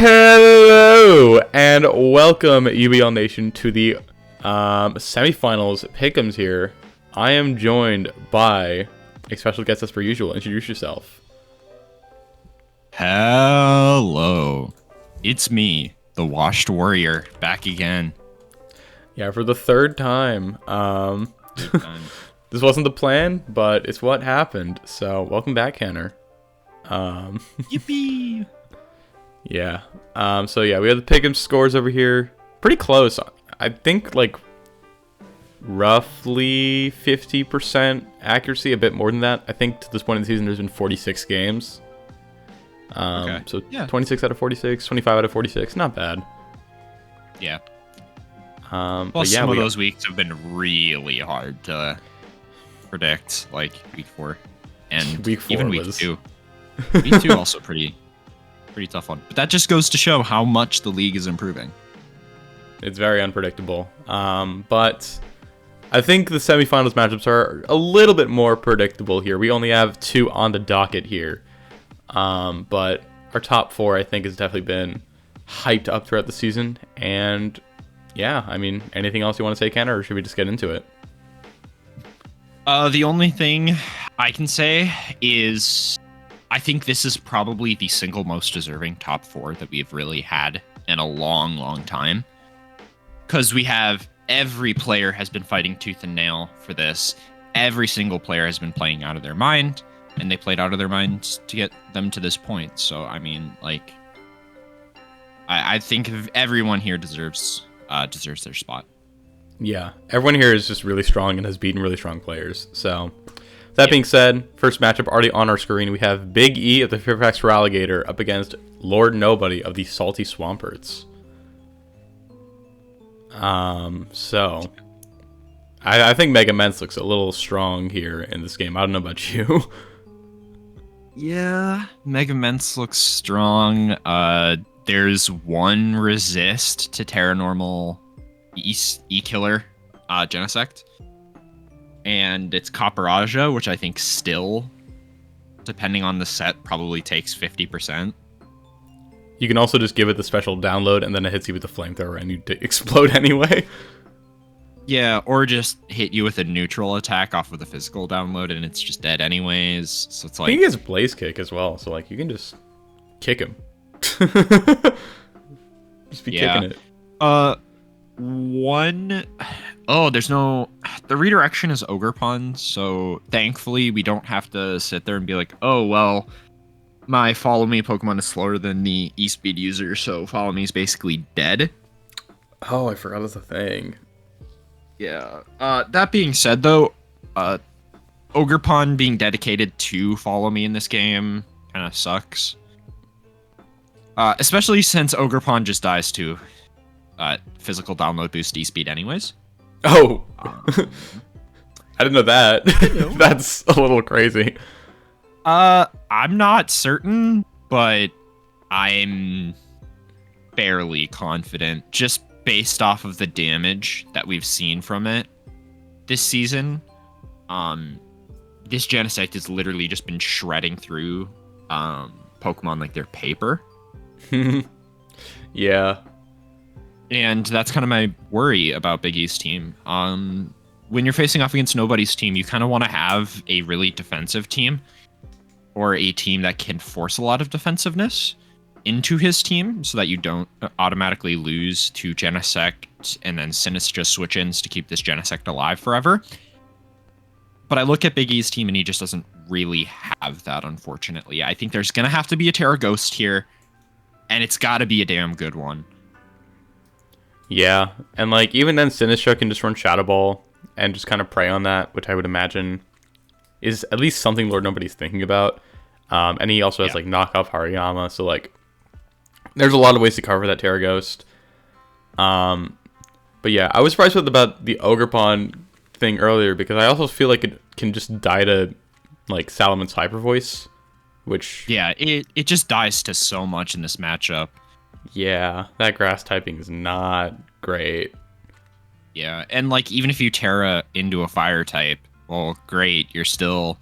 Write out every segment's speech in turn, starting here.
Hello and welcome UBL Nation to the semifinals. Pickems here. I am joined by a special guest as per usual. Introduce yourself. Hello. It's me, the Washed Warrior, back again. Yeah, for the third time. This wasn't the plan, but it's what happened. So welcome back, Cannor. Yippee! Yeah. So yeah, we have the Pickems scores over here. Pretty close. I think like roughly 50% accuracy, a bit more than that. I think to this point in the season there's been 46 games. Okay. So yeah. 26 out of 46, 25 out of 46, not bad. Yeah. Well, Plus, yeah, some of those weeks have been really hard to predict, like week 4 and week 4 even was... week 2. Week 2 also pretty tough one. But that just goes to show how much the league is improving. It's very unpredictable. But I think the semifinals matchups are a little bit more predictable here. We only have 2 on the docket here. But our top 4, I think, has definitely been hyped up throughout the season. And yeah, I mean, anything else you want to say, Cannor, or should we just get into it? The only thing I can say is I think this is probably the single most deserving top 4 that we've really had in a long, long time. Because we have every player has been fighting tooth and nail for this. Every single player has been playing out of their mind, and they played out of their minds to get them to this point. So, I mean, like, I think everyone here deserves their spot. Yeah, everyone here is just really strong and has beaten really strong players. So, that being said, first matchup already on our screen, we have Big E of the Fairfax Alligator up against Lord Nobody of the Salty Swamperts. So I think Mega Mens looks a little strong here in this game. I don't know about you. Yeah, Mega Mens looks strong. There's one resist to Terranormal E-Killer Genesect. And it's Copperaja, which I think still, depending on the set, probably takes 50%. You can also just give it the special download, and then it hits you with the flamethrower, and you explode anyway. Yeah, or just hit you with a neutral attack off of the physical download, and it's just dead anyways. So it's like, I think he has Blaze Kick as well, so like you can just kick him. Just be kicking it. There's no... The redirection is Ogerpon, so thankfully we don't have to sit there and be like, oh, well, my Follow Me Pokemon is slower than the E-Speed user, so Follow Me is basically dead. Oh, I forgot that's a thing. Yeah. That being said, though, Ogerpon being dedicated to Follow Me in this game kind of sucks. Especially since Ogerpon just dies to physical download boost E-Speed anyways. Oh, I didn't know that. That's a little crazy. I'm not certain, but I'm fairly confident just based off of the damage that we've seen from it this season. This Genesect has literally just been shredding through Pokemon like they're paper. Yeah. And that's kind of my worry about Big E's team. When you're facing off against nobody's team, you kind of want to have a really defensive team or a team that can force a lot of defensiveness into his team so that you don't automatically lose to Genesect and then Sinistra switch-ins to keep this Genesect alive forever. But I look at Big E's team and he just doesn't really have that, unfortunately. I think there's going to have to be a Terra Ghost here, and it's got to be a damn good one. Yeah, and like even then Sinistra can just run Shadow Ball and just kind of prey on that, which I would imagine is at least something Lord Nobody's thinking about. And he also has like knockoff Hariyama, so like there's a lot of ways to cover that Terra Ghost. But yeah, I was surprised about the Ogerpon thing earlier because I also feel like it can just die to like Salaman's Hyper Voice, which it just dies to so much in this matchup. Yeah, that grass typing is not great. Yeah, and like even if you Terra into a fire type, well, great, you're still,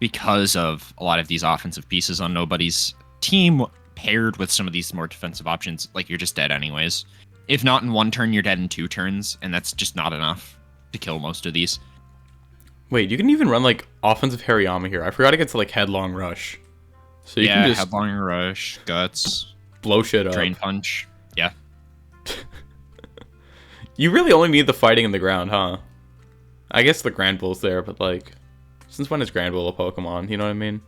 because of a lot of these offensive pieces on nobody's team, paired with some of these more defensive options, like you're just dead anyways. If not in 1 turn, you're dead in 2 turns, and that's just not enough to kill most of these. Wait, you can even run like offensive Hariyama here. I forgot to get to like headlong rush. So you can just headlong rush, guts, blow shit up. drain punch. Yeah. You really only need the fighting in the ground, huh? I guess the Granbull's there, but like, since when is Granbull a Pokemon? You know what I mean?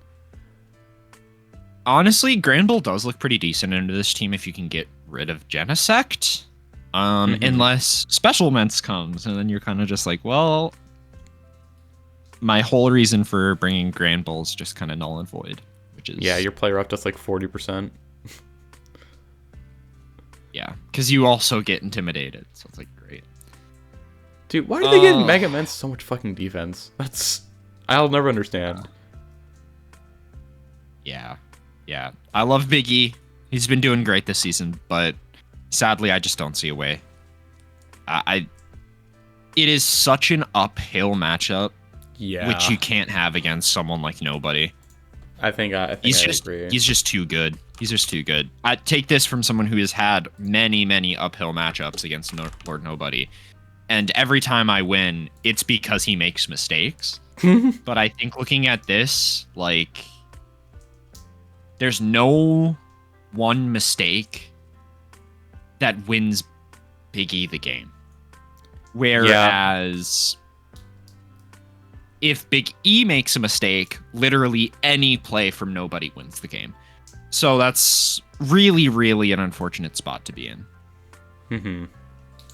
Honestly, Granbull does look pretty decent into this team if you can get rid of Genesect. Unless Special Ments comes, and then you're kind of just like, well, my whole reason for bringing Granbull is just kind of null and void, which is... Yeah, your player up does like 40%. Yeah, because you also get intimidated, so it's like, great. Dude, why do they give Mega Ments so much fucking defense? I'll never understand. Yeah. I love Big E. He's been doing great this season, but sadly, I just don't see a way. It is such an uphill matchup, which you can't have against someone like Nobody. I think I agree. He's just too good. He's just too good. I take this from someone who has had many uphill matchups against Lord Nobody, and every time I win, it's because he makes mistakes. But I think looking at this, like, there's no one mistake that wins Big E the game. Whereas if Big E makes a mistake, literally any play from Nobody wins the game. So that's really an unfortunate spot to be in. Mm-hmm.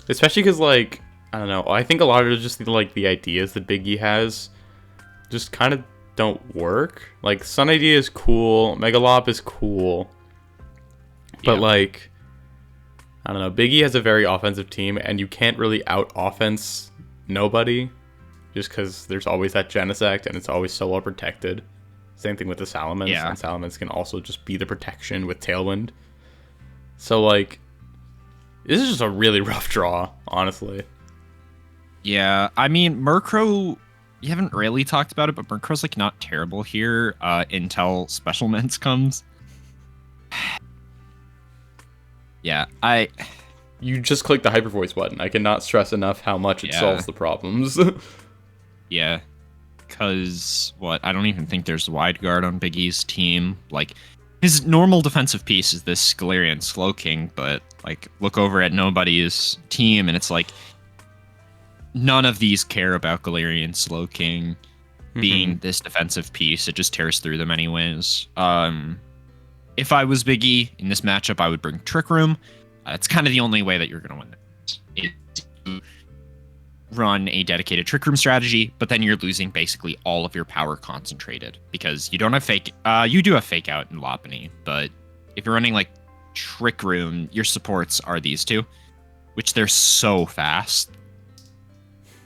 Especially because, like, I don't know, I think a lot of it is just like the ideas that Big E has just kind of don't work. Like, Sun Idea is cool, Megalop is cool, but like, I don't know, Big E has a very offensive team, and you can't really out-offense Nobody, just because there's always that Genesect, and it's always so well protected. Same thing with the Salamence, and Salamence can also just be the protection with Tailwind. So, like, this is just a really rough draw, honestly. Yeah, I mean, Murkrow, you haven't really talked about it, but Murkrow's, like, not terrible here until Special Ments comes. Yeah, You just click the Hyper Voice button. I cannot stress enough how much it solves the problems. Yeah, because, I don't even think there's Wide Guard on Big E's team. Like, his normal defensive piece is this Galarian Slowking, but, like, look over at Nobody's team, and it's like, none of these care about Galarian Slowking being this defensive piece. It just tears through them anyways. If I was Big E in this matchup, I would bring Trick Room. It's kind of the only way that you're going to win this. Is to run a dedicated Trick Room strategy, but then you're losing basically all of your power concentrated because you don't have Fake. You do have Fake Out in Lopunny, but if you're running like Trick Room, your supports are these two, which they're so fast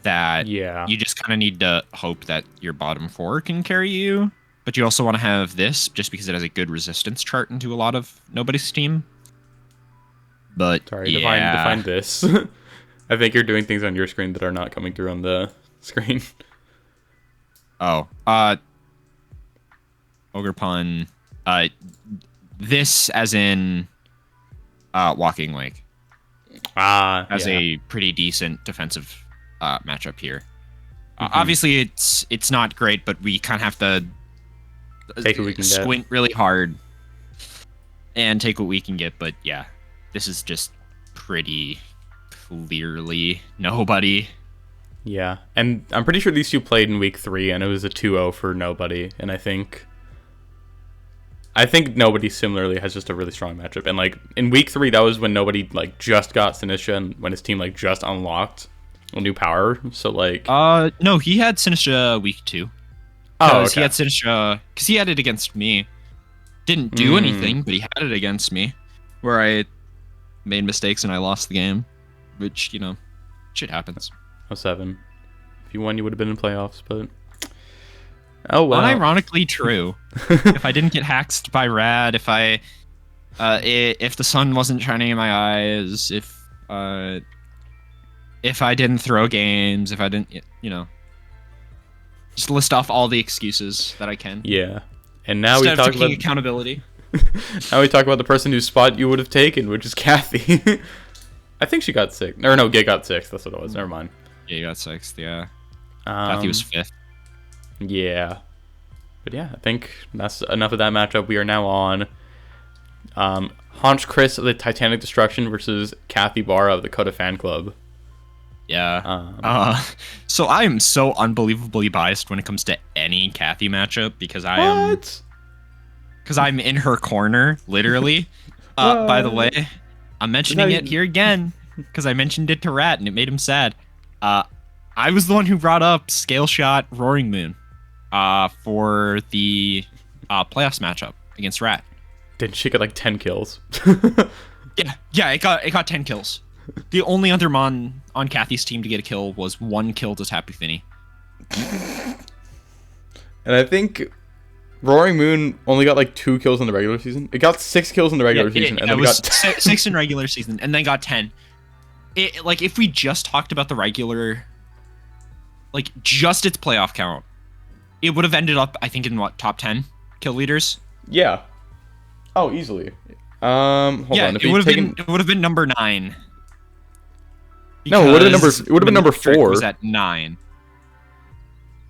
that you just kind of need to hope that your bottom 4 can carry you. But you also want to have this just because it has a good resistance chart into a lot of Nobody's team. But define this. I think you're doing things on your screen that are not coming through on the screen. Oh, Ogerpon. This as in Walking Lake. Has a pretty decent defensive matchup here. Obviously, it's not great, but we kind of have to take what we can squint really hard and take what we can get. But yeah, this is just pretty clearly Nobody. Yeah, and I'm pretty sure these two played in week 3, and it was a 2-0 for Nobody. And I think Nobody similarly has just a really strong matchup. And like in week 3, that was when Nobody like just got Sinistra and when his team like just unlocked a new power. So like, no, he had Sinistra week 2. Oh, okay. He had Sinistra because he had it against me. Didn't do anything, but he had it against me, where I made mistakes and I lost the game, which, you know, shit happens. 07. If you won, you would have been in playoffs, but oh well. Unironically true. If I didn't get hacked by Rad, if the sun wasn't shining in my eyes, if I didn't throw games, if I didn't, you know, just list off all the excuses that I can. Yeah. And now Instead we talk of taking about accountability. Now we talk about the person whose spot you would have taken, which is Cathy. I think she got 6th. Or no, Gay got 6th. That's what it was. Never mind. Yeah, you got 6th, yeah. Cathy was 5th. Yeah. But yeah, I think that's enough of that matchup. We are now on Haunch Kris of the Titanic Destruction versus Cathy Barra of the Coda Fan Club. Yeah. So I am so unbelievably biased when it comes to any Cathy matchup because I'm in her corner, literally. By the way, I'm mentioning it here again because I mentioned it to Rat and it made him sad. I was the one who brought up Scale Shot Roaring Moon for the playoffs matchup against Rat. Didn't she get like 10 kills? Yeah, it got 10 kills. The only other Mon on Cathy's team to get a kill was 1 kill to Happy Finny. And I think Roaring Moon only got like 2 kills in the regular season. It got 6 kills in the regular season, and then it was got 6 in regular season, and then got 10. Like if we just talked about the regular, like just its playoff count, it would have ended up, I think, in what, top 10 kill leaders? Yeah. Oh, easily. Hold on. It would have been number 9. No, it would have been number 4. It was at 9.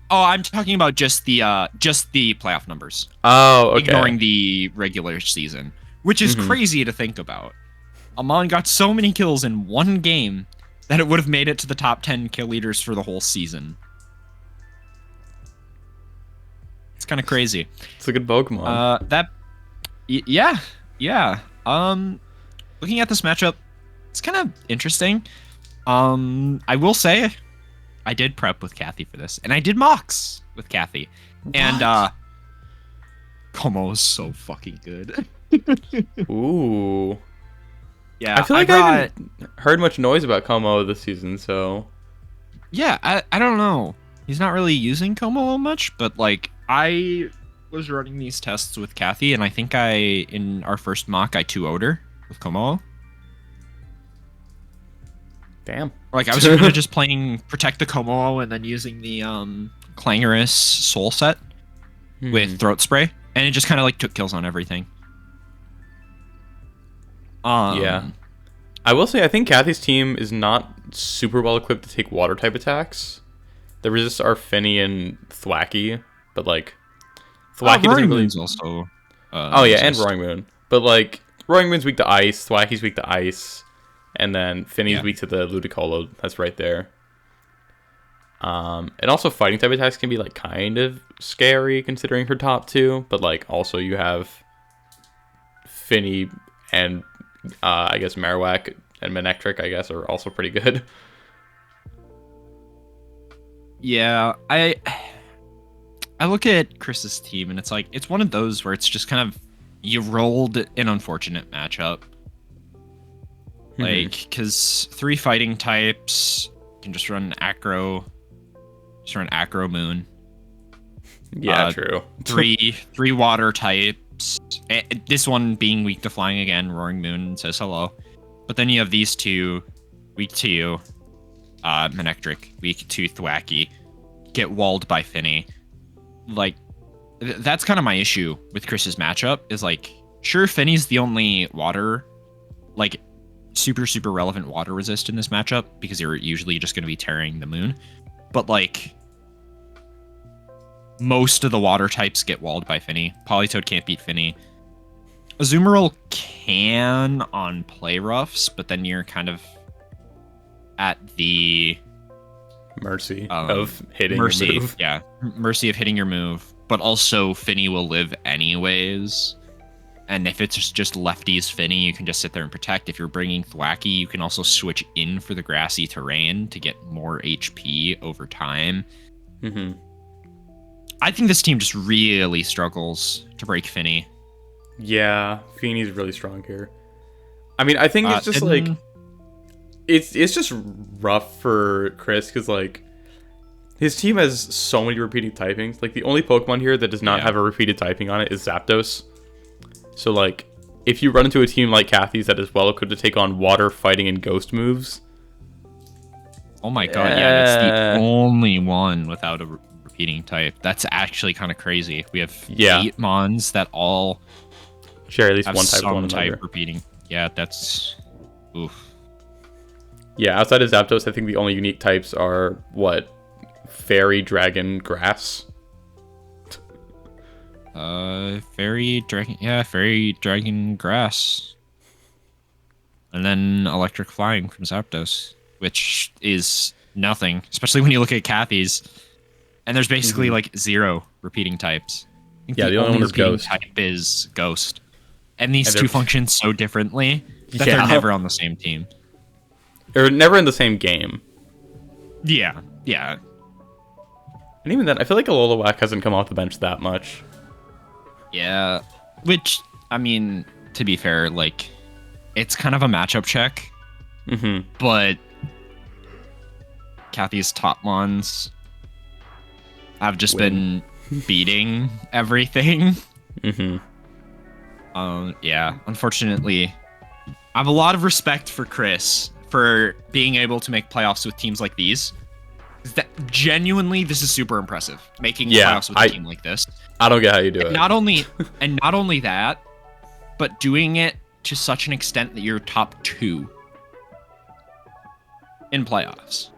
Oh, I'm talking about just the playoff numbers. Oh, okay. Ignoring the regular season, which is crazy to think about. Amon got so many kills in one game that it would have made it to the top 10 kill leaders for the whole season. It's kind of crazy. It's a good Pokemon. Yeah. Looking at this matchup, it's kind of interesting. I will say, I did prep with Cathy for this, and I did mocks with Cathy, and Como is so fucking good. Ooh. Yeah, I feel like I haven't heard much noise about Como this season, so. Yeah, I don't know. He's not really using Como much, but like I was running these tests with Cathy, and I think in our first mock I 2-0'd her with Como. Damn. Like I was kind of just playing Protect the Como and then using the Clangorous Soul set with Throat Spray, and it just kind of like took kills on everything. Yeah. I will say I think Cathy's team is not super well equipped to take water type attacks. The resists are Finny and Thwacky, but like Thwacky doesn't really. Also. Oh yeah, and Roaring Moon, but like Roaring Moon's weak to ice, Thwacky's weak to ice. And then Finny's weak to the Ludicolo. That's right there. And also fighting type attacks can be like kind of scary considering her top 2. But like also you have Finny and I guess Marowak and Manectric, I guess, are also pretty good. Yeah, I look at Kris's team and it's like it's one of those where it's just kind of you rolled an unfortunate matchup. Like, because 3 fighting types can just run Acro Moon. Yeah, true. 3 water types. This one being weak to flying again, Roaring Moon says hello. But then you have these 2, weak to you, Manectric, weak to Thwacky, get walled by Finny. Like, that's kind of my issue with Kris's matchup, is like, sure, Finny's the only water, like, super relevant water resist in this matchup because you're usually just going to be tearing the moon, but like most of the water types get walled by Finny. Politoed can't beat Finny. Azumarill can on play roughs, but then you're kind of at the mercy of hitting your move. Yeah, mercy of hitting your move, but also Finny will live anyways. And if it's just lefties Finny, you can just sit there and protect. If you're bringing Thwacky, you can also switch in for the grassy terrain to get more HP over time. I think this team just really struggles to break Finny. Yeah, Finny's really strong here. I mean, I think it's just like it's just rough for Kris because like his team has so many repeating typings. Like the only Pokemon here that does not have a repeated typing on it is Zapdos. So, like, if you run into a team like Cathy's that is well equipped to take on water, fighting, and ghost moves. Oh my god, yeah, it's the only one without a repeating type. That's actually kind of crazy. We have 8 Mons that all share at least have one type with some one type another. repeating. Yeah, that's oof. Yeah, outside of Zapdos, I think the only unique types are what? Fairy, Dragon, Grass. Fairy dragon grass. And then electric flying from Zapdos, which is nothing, especially when you look at Cathy's. And there's basically like 0 repeating types. I think the only one is repeating Ghost. type is Ghost. And these And two function so differently that Yeah. they're never on the same team. Or never in the same game. Yeah, yeah. And even then, I feel like Alola hasn't come off the bench that much. Yeah. Which, I mean, to be fair, like, it's kind of a matchup check. Mm-hmm. But Cathy's top mons have just been beating everything. Mm-hmm. Yeah, unfortunately, I have a lot of respect for Kris for being able to make playoffs with teams like these. That genuinely, this is super impressive. Making playoffs with a team like this. I don't get how you do it. Not only that, but doing it to such an extent that you're top 2 in playoffs.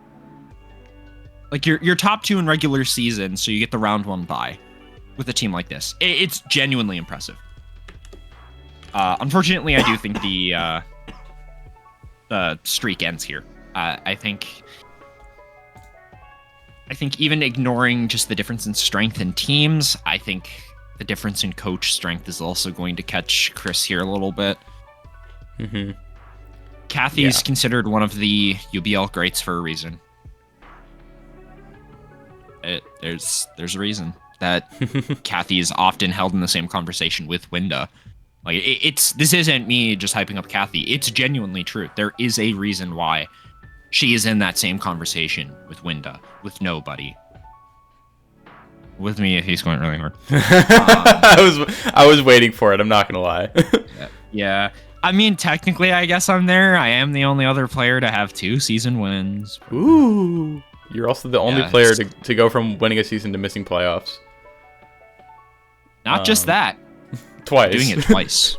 Like you're top 2 in regular season, so you get the round 1 bye with a team like this. It's genuinely impressive. Unfortunately, I do think the streak ends here. I think even ignoring just the difference in strength in teams, I think the difference in coach strength is also going to catch Kris here a little bit. Mm-hmm. Cathy is considered one of the UBL greats for a reason. There's a reason that Cathy is often held in the same conversation with Winda. Like this isn't me just hyping up Cathy. It's genuinely true. There is a reason why she is in that same conversation with Winda, with nobody. With me, he's going really hard. I was waiting for it. I'm not gonna lie. Yeah. I mean, technically, I guess I'm there. I am the only other player to have 2 season wins. Ooh. You're also the only player to go from winning a season to missing playoffs. Not just that. Twice. Doing it twice.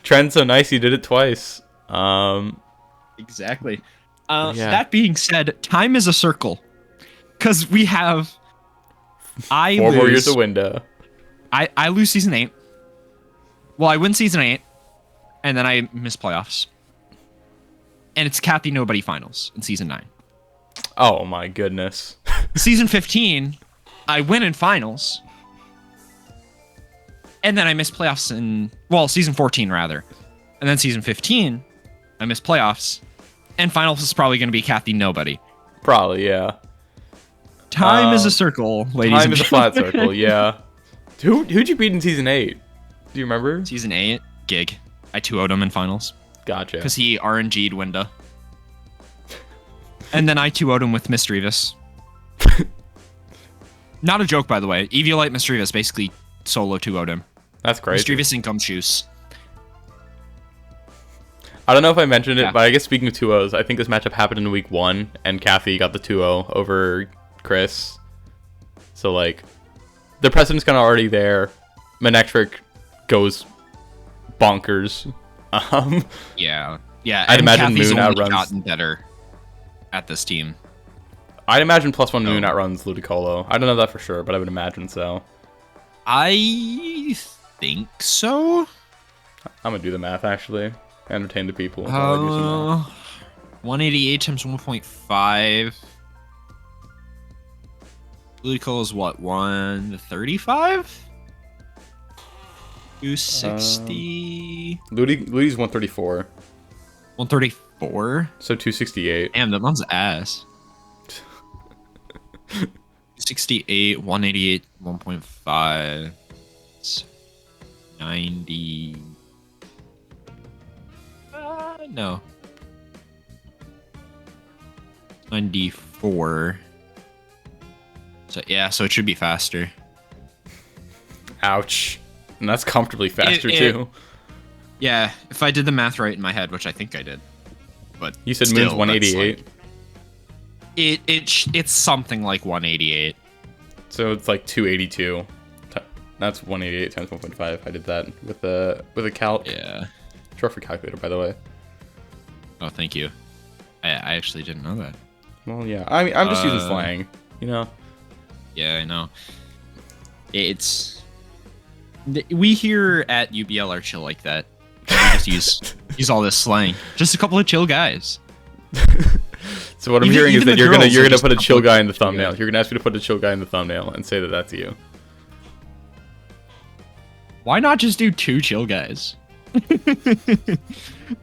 Trend's so nice, you did it twice. Exactly. That being said, time is a circle. Because we have... 4 more years of window. I lose season 8. Well, I win season 8. And then I miss playoffs. And it's Cathy Nobody Finals in season 9. Oh my goodness. Season 15, I win in finals. And then I miss playoffs in... Well, season 14, rather. And then season 15, I miss playoffs. And finals is probably going to be Cathy Nobody. Probably, yeah. Time is a circle, ladies and gentlemen. Time is a flat circle, yeah. Who'd you beat in season 8? Do you remember? Season 8, Gig. I 2-0'd him in finals. Gotcha. Because he RNG'd Winda. And then I 2-0'd him with Misdreavus. Not a joke, by the way. Eviolite Misdreavus basically solo 2-0'd him. That's crazy. Misdreavus and Gumshoes. I don't know if I mentioned it, but I guess speaking of 2-0s, I think this matchup happened in week 1, and Cathy got the 2-0 over Kris. So, like, the precedent's kind of already there. Manectric goes bonkers. Yeah. I'd imagine Cathy's Moon only outruns... gotten better at this team. I'd imagine +1 Moon outruns Ludicolo. I don't know that for sure, but I would imagine so. I think so. I'm gonna do the math, actually. Entertain the people. 188 times 1.5. Ludicolo is what, 135? 260. Ludi's 134. 134? So 268. Damn, that one's ass. 68, 188, 1.5. 90. No. 94. So yeah, so it should be faster. Ouch. And that's comfortably faster too. Yeah, if I did the math right in my head, which I think I did. But you said Moon's 188. Like, it's something like 188. So it's like 282. That's 188 times 1.5. I did that with a calc. Yeah. Short for calculator, by the way. Oh, thank you. I actually didn't know that. Well, yeah. I mean, I'm just using slang, you know. Yeah, I know. We here at UBL are chill like that. We just use all this slang. Just a couple of chill guys. So what I'm hearing is that you're gonna put a chill guy in the thumbnail. You're gonna ask me to put a chill guy in the thumbnail and say that that's you. Why not just do 2 chill guys?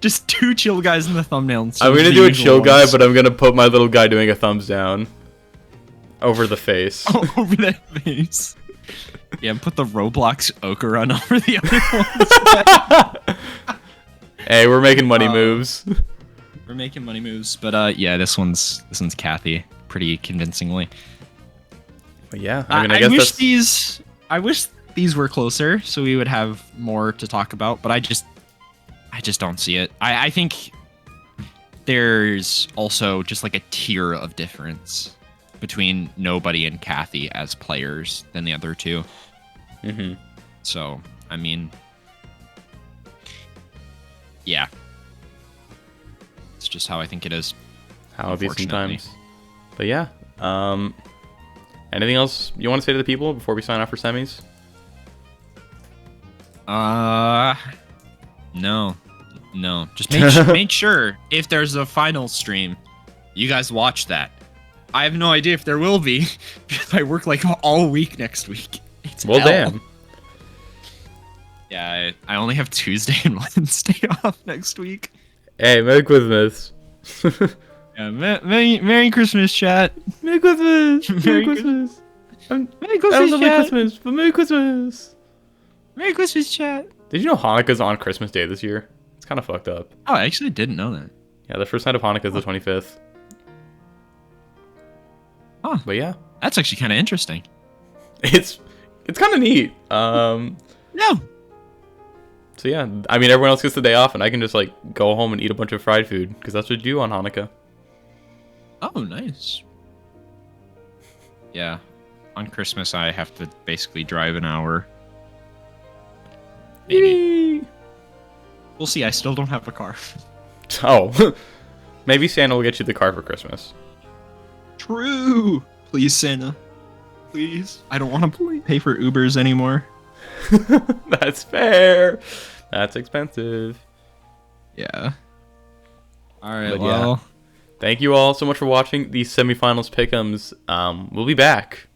Just 2 chill guys in the thumbnail. I'm gonna do a chill guy, but I'm gonna put my little guy doing a thumbs down over the face. Over that face. Yeah, and put the Roblox Oka run over the other ones. Hey, we're making money moves. We're making money moves, but yeah, this one's Cathy pretty convincingly. But yeah, I mean, I guess I wish these were closer, so we would have more to talk about. But I just don't see it. I think there's also just like a tier of difference between Nobody and Cathy as players than the other two. Mm-hmm. So, I mean, yeah. It's just how I think it is. How it be sometimes. But yeah. Anything else you want to say to the people before we sign off for semis? No. Just make sure if there's a final stream, you guys watch that. I have no idea if there will be because I work like all week next week. It's well, hell. damn. Yeah, I only have Tuesday and Wednesday off next week. Hey, Merry Christmas. Yeah, Merry Christmas, chat. Merry Christmas. Merry Christmas. Merry Christmas, chat. Merry Christmas. But Merry Christmas. Merry Christmas, chat. Did you know Hanukkah's on Christmas Day this year? It's kind of fucked up. Oh, I actually didn't know that. Yeah, the first night of Hanukkah is the 25th. Huh. But yeah, that's actually kind of interesting. It's kind of neat. No. So yeah, I mean, everyone else gets the day off, and I can just like go home and eat a bunch of fried food because that's what you do on Hanukkah. Oh, nice. Yeah, on Christmas I have to basically drive an hour. Maybe. We'll see. I still don't have a car. Oh, maybe Santa will get you the car for Christmas. True. Please, Santa. Please. I don't want to pay for Ubers anymore. That's fair. That's expensive. Yeah. All right. But well, yeah. Thank you all so much for watching these semifinals pick'ems. We'll be back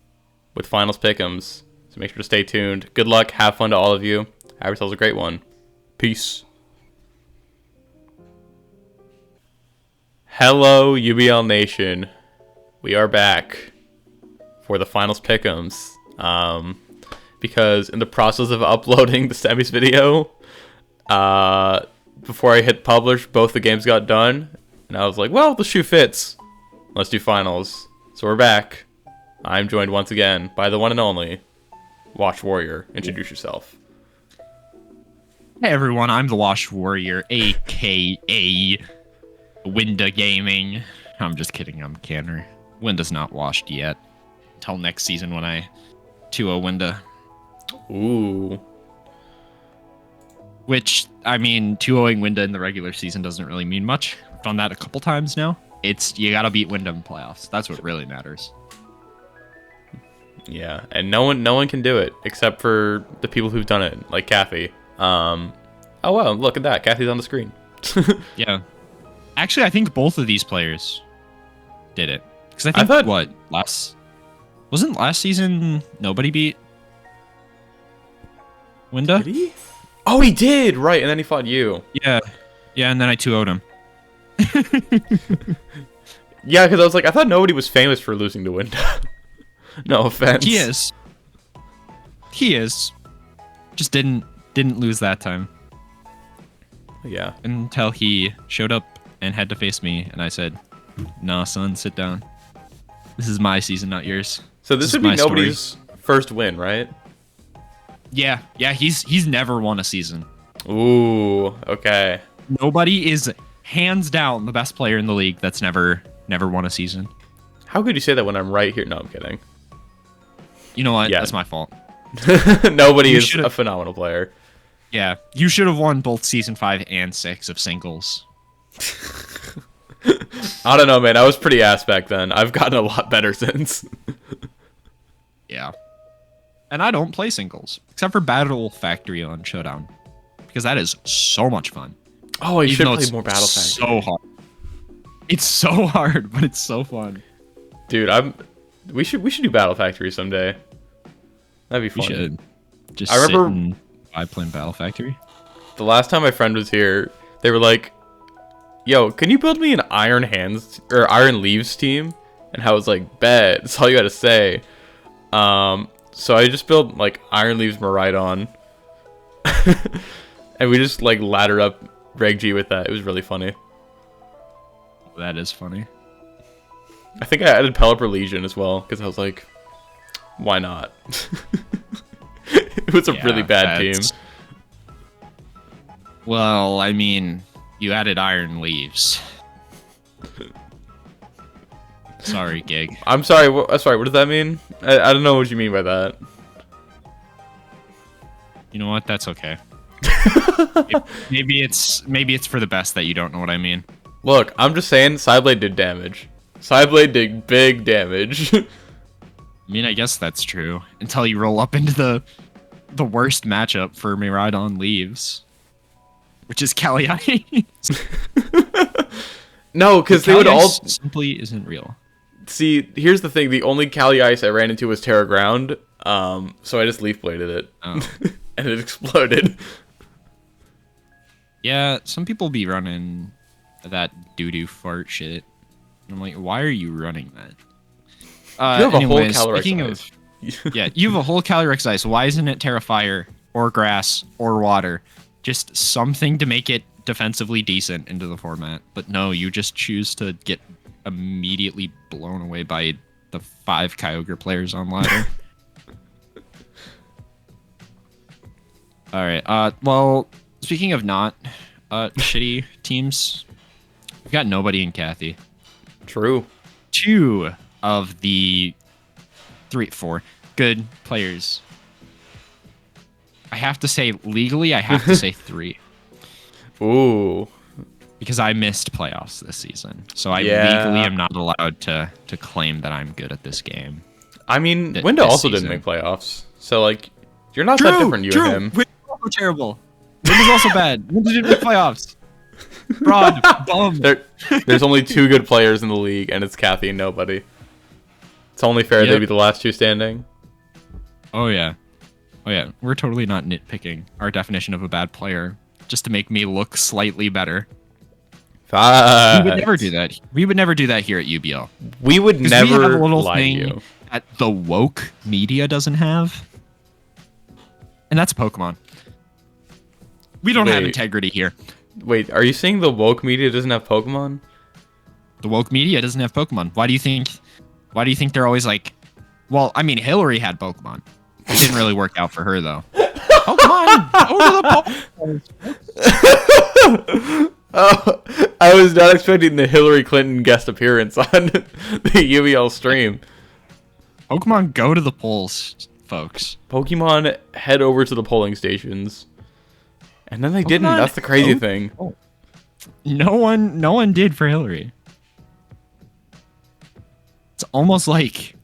with finals pick'ems, so make sure to stay tuned. Good luck. Have fun to all of you. Have yourselves a great one. Peace. Hello, UBL Nation. We are back for the finals pick'ems. Because in the process of uploading the semis video, before I hit publish, both the games got done, and I was like, well, the shoe fits. Let's do finals. So we're back. I'm joined once again by the one and only Wash Warrior. Introduce yourself. Hey everyone, I'm the Wash Warrior, aka Winda Gaming. I'm just kidding, I'm Cannor. Winda's not washed yet. Until next season when I 2-0 Winda. Ooh. Which, I mean, 2-0ing Winda in the regular season doesn't really mean much. I've done that a couple times now. You gotta beat Winda in playoffs. That's what really matters. Yeah, and no one can do it except for the people who've done it, like Cathy. Oh wow, look at that. Cathy's on the screen. Yeah. Actually, I think both of these players did it. Because I think, wasn't last season nobody beat Winda? Did he? Oh, he did! Right, and then he fought you. Yeah. Yeah, and then I 2-0'd him. Yeah, because I was like, I thought nobody was famous for losing to Winda. No offense. He is. He is. Just didn't lose that time. Yeah. Until he showed up and had to face me, and I said, "Nah, son, sit down. This is my season, not yours." So this would be nobody's first win, right? Yeah, he's never won a season. Ooh, okay. Nobody is hands down the best player in the league that's never won a season. How could you say that when I'm right here? No, I'm kidding. You know what? Yeah. That's my fault. Nobody is a phenomenal player. Yeah, you should have won both season 5 and 6 of singles. I don't know, man. I was pretty ass back then. I've gotten a lot better since. Yeah. And I don't play singles, except for Battle Factory on Showdown, because that is so much fun. Oh, you should play more Battle Factory. So hard. It's so hard, but it's so fun. Dude, we should do Battle Factory someday. That'd be fun. We should. Just I remember playing Battle Factory. The last time my friend was here, they were like, "Yo, can you build me an Iron Hands or Iron Leaves team?" And I was like, "Bet, that's all you gotta say." So I just built like Iron Leaves Maridon, and we just like laddered up Reg G with that. It was really funny. That is funny. I think I added Pelipper Legion as well because I was like, why not? It was a really bad team. Well, I mean, you added Iron Leaves. Sorry, Gig. I'm sorry. Sorry. What does that mean? I don't know what you mean by that. You know what? That's okay. maybe it's for the best that you don't know what I mean. Look, I'm just saying, Sideblade did damage. Sideblade did big damage. I mean, I guess that's true until you roll up into the worst matchup for Miraidon Leaves, which is Kali Ice. No, because they would all simply isn't real. See, here's the thing: the only Kali Ice I ran into was Terra Ground. So I just Leaf Bladed it, and it exploded. Yeah, some people be running that doo-doo fart shit. I'm like, why are you running that? You have a whole Calyrex Ice. Yeah, you have a whole Calyrex Ice. Why isn't it Terra Fire or Grass or Water? Just something to make it defensively decent into the format. But no, you just choose to get immediately blown away by the 5 Kyogre players on ladder. All right. Well, speaking of not shitty teams, we've got nobody in Cathy. True. 2 of the 4 good players. I have to say, legally, I have to say 3. Ooh. Because I missed playoffs this season. So I legally am not allowed to claim that I'm good at this game. I mean, Winda also didn't make playoffs. So, like, you're not that different, you and him. Winda's also terrible. Winda's also bad. Winda didn't make playoffs. Broad, bum. There's only 2 good players in the league, and it's Cathy and nobody. It's only fair they'd be the last 2 standing. Oh, yeah. Oh, yeah. We're totally not nitpicking our definition of a bad player just to make me look slightly better. Facts. We would never do that. We would never do that here at UBL. We would never we have a little lie thing to you. that the woke media doesn't have. And that's Pokemon. We don't have integrity here. Wait, are you saying the woke media doesn't have Pokemon? The woke media doesn't have Pokemon. Why do you think they're always like, well, I mean, Hillary had Pokemon. It didn't really work out for her, though. Pokemon! Go to the Oh, I was not expecting the Hillary Clinton guest appearance on the UBL stream. Pokemon, go to the polls, folks. Pokemon, head over to the polling stations. And then they didn't. That's the crazy thing. Oh. No one did for Hillary. It's almost like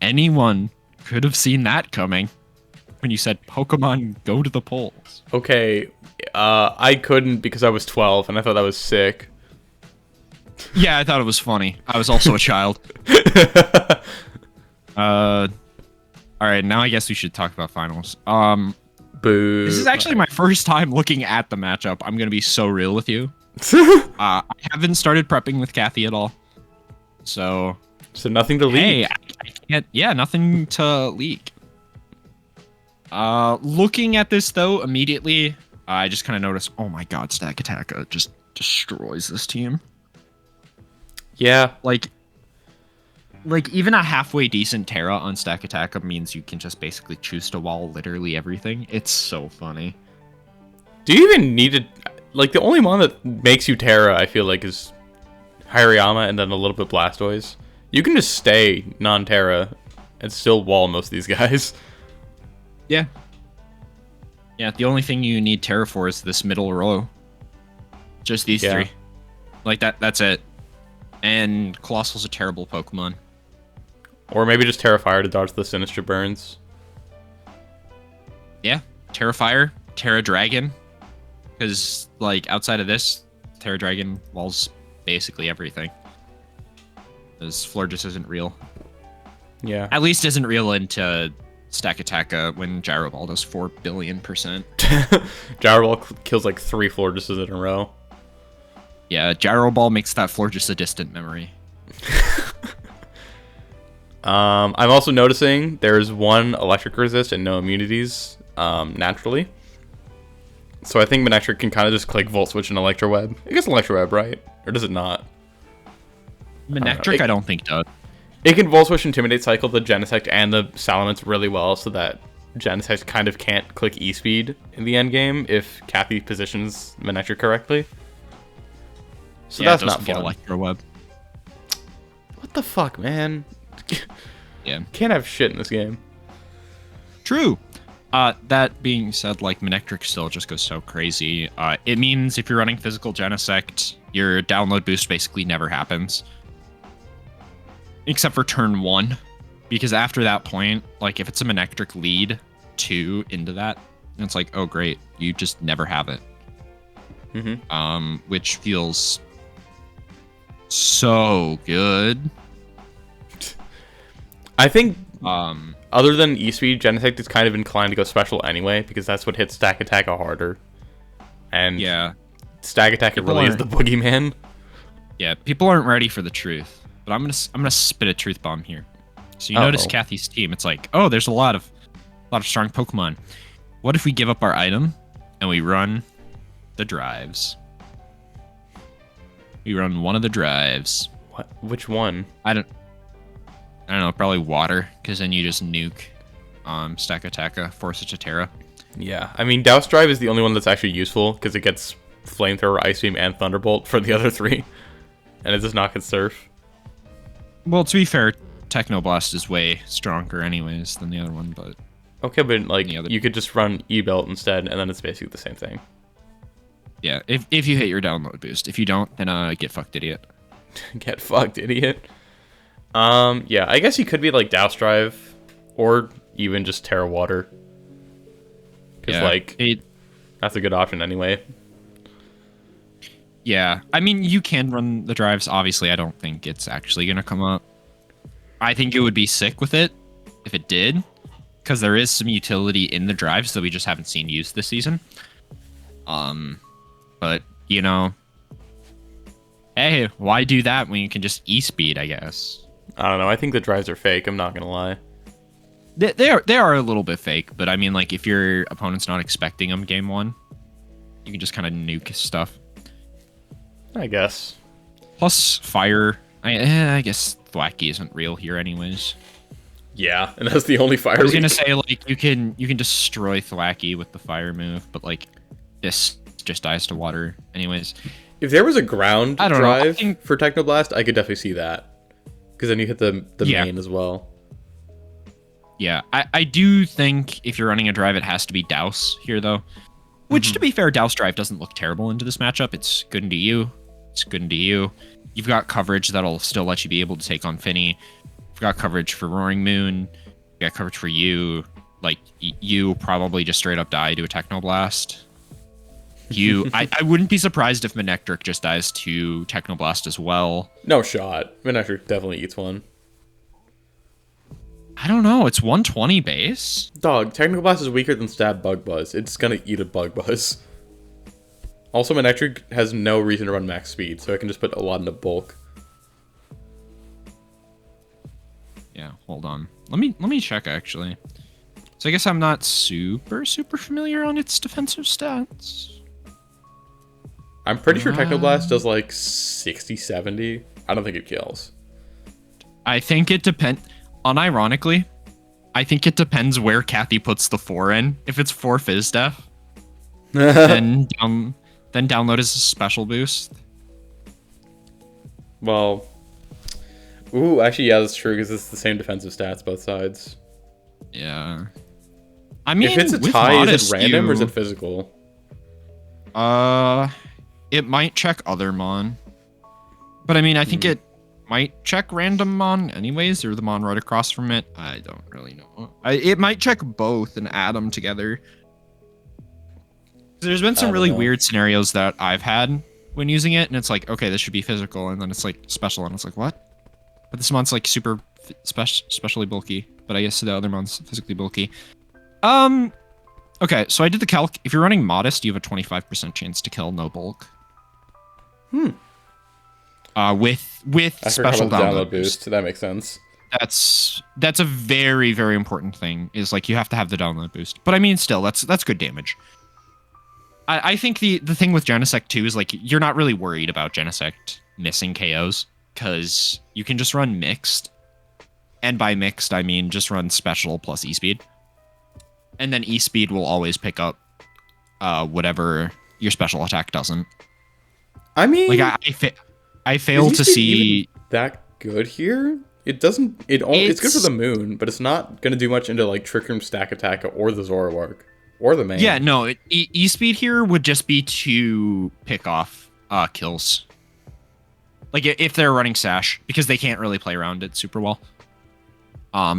anyone could have seen that coming when you said Pokemon go to the polls. Okay, I couldn't because I was 12 and I thought that was sick. Yeah, I thought it was funny. I was also a child. All right, now I guess we should talk about finals. Boo. This is actually my first time looking at the matchup. I'm gonna be so real with you. I haven't started prepping with Cathy at all. So nothing to leak. Hey, I can't. Yeah, nothing to leak. Looking at this though, immediately, I just kind of noticed. Oh my God, Stack Attack just destroys this team. Yeah, like even a halfway decent Terra on Stack Attack means you can just basically choose to wall literally everything. It's so funny. Do you even need to, like, the only one that makes you Terra, I feel like, is Hariyama and then a little bit Blastoise. You can just stay non-Terra and still wall most of these guys. Yeah. Yeah, the only thing you need Terra for is this middle row. Just these three. Like that's it. And Colossal's a terrible Pokemon. Or maybe just Terra Fire to dodge the Sinister Burns. Yeah. Terra Fire, Terra Dragon. Because, like, outside of this, Terra Dragon walls basically everything. Because Floor just isn't real. Yeah. At least isn't real into Stack Attack when Gyro Ball does 4 billion%. Gyro Ball kills like 3 Florges in a row. Yeah, Gyro Ball makes that floor just a distant memory. I'm also noticing there's 1 electric resist and no immunities naturally. So I think Manectric can kind of just click Volt Switch and Electro Web. It gets Electro Web, right? Or does it not? Manectric, I don't think does. It can Volt Switch, Intimidate, cycle the Genesect and the Salamence really well so that Genesect kind of can't click E-Speed in the end game if Cathy positions Manectric correctly. So yeah, that's it not get fun. Electro Web. What the fuck, man? Yeah. Can't have shit in this game. True. That being said, like, Manectric still just goes so crazy. It means if you're running physical Genesect, your download boost basically never happens. Except for turn 1. Because after that point, like, if it's a Manectric lead 2 into that, it's like, oh, great. You just never have it. Mm-hmm. Which feels so good. I think other than E-Speed, Genesect is kind of inclined to go special anyway, because that's what hits Stack Attack harder. And yeah, Stack Attack really is the boogeyman. Yeah, people aren't ready for the truth. But I'm gonna spit a truth bomb here. So you notice Cathy's team, it's like, oh, there's a lot of strong Pokemon. What if we give up our item and we run the drives? We run one of the drives. What? Which one? I don't know, probably water, because then you just nuke Stack Attack, force it to Terra. Yeah, I mean, Douse Drive is the only one that's actually useful, because it gets Flamethrower, Ice Beam, and Thunderbolt for the other 3. And it does not get Surf. Well, to be fair, Technoblast is way stronger anyways than the other one, but... Okay, but like, you could just run E-Belt instead, and then it's basically the same thing. Yeah, if you hit your download boost. If you don't, then get fucked, idiot. Get fucked, idiot. Yeah, I guess you could be like Douse Drive, or even just Terra Water. Because, that's a good option anyway. Yeah, I mean, you can run the drives. Obviously, I don't think it's actually going to come up. I think it would be sick with it if it did, because there is some utility in the drives that we just haven't seen used this season. But, you know, hey, why do that when you can just E-Speed, I guess? I don't know. I think the drives are fake. I'm not going to lie. They are a little bit fake, but I mean, like, if your opponent's not expecting them game 1, you can just kind of nuke stuff. I guess. Plus, fire. I guess Thwacky isn't real here anyways. Yeah, and that's the only fire. I was going to say, like, you can destroy Thwacky with the fire move, but, like, this just dies to water anyways. If there was a ground drive know, for Technoblast, I could definitely see that. Because then you hit the main as well. Yeah, I do think if you're running a drive, it has to be Douse here, though. Which, to be fair, Douse Drive doesn't look terrible into this matchup. It's good into you. It's good into you. You've got coverage that'll still let you be able to take on Finny. You've got coverage for Roaring Moon. You've got coverage for you. Like, you probably just straight up die to a Technoblast. I wouldn't be surprised if Manectric just dies to Technoblast as well. No shot. Manectric definitely eats one. I don't know. It's 120 base. Dog, Technoblast is weaker than Stab Bug Buzz. It's gonna eat a Bug Buzz. Also, Manectric has no reason to run max speed, so I can just put a lot into bulk. Yeah, hold on. Let me check actually. So I guess I'm not super familiar on its defensive stats. I'm pretty sure Technoblast does like 60, 70. I don't think it kills. I think it depends. Unironically, I think it depends where Cathy puts the 4 in. If it's 4 Fizz Def, then download as a special boost. Well, ooh, actually, yeah, that's true because it's the same defensive stats both sides. Yeah. I mean, if it's a with tie, Modest, is it random or is it physical? It might check other mon. But I mean, I think it might check random mon anyways, or the mon right across from it. I don't really know. It might check both and add them together. There's been some really weird scenarios that I've had when using it, and it's like, okay, this should be physical, and then it's like special, and it's like, what? But this mon's like super specially bulky, but I guess the other mon's physically bulky. Okay, so I did the calc. If you're running Modest, you have a 25% chance to kill no bulk. With special download boost. That makes sense. That's a very, very important thing, is like you have to have the download boost. But I mean, still, that's good damage. I think the thing with Genesect too is like you're not really worried about Genesect missing KOs because you can just run mixed. And by mixed, I mean just run special plus E-speed. And then E-speed will always pick up whatever your special attack doesn't. I mean, like I fail to see that good here. It doesn't. It's good for the moon, but it's not gonna do much into like Trick Room, Stack Attack, or the Zoroark, or the main. Yeah, no. E-speed here would just be to pick off kills. Like if they're running Sash, because they can't really play around it super well.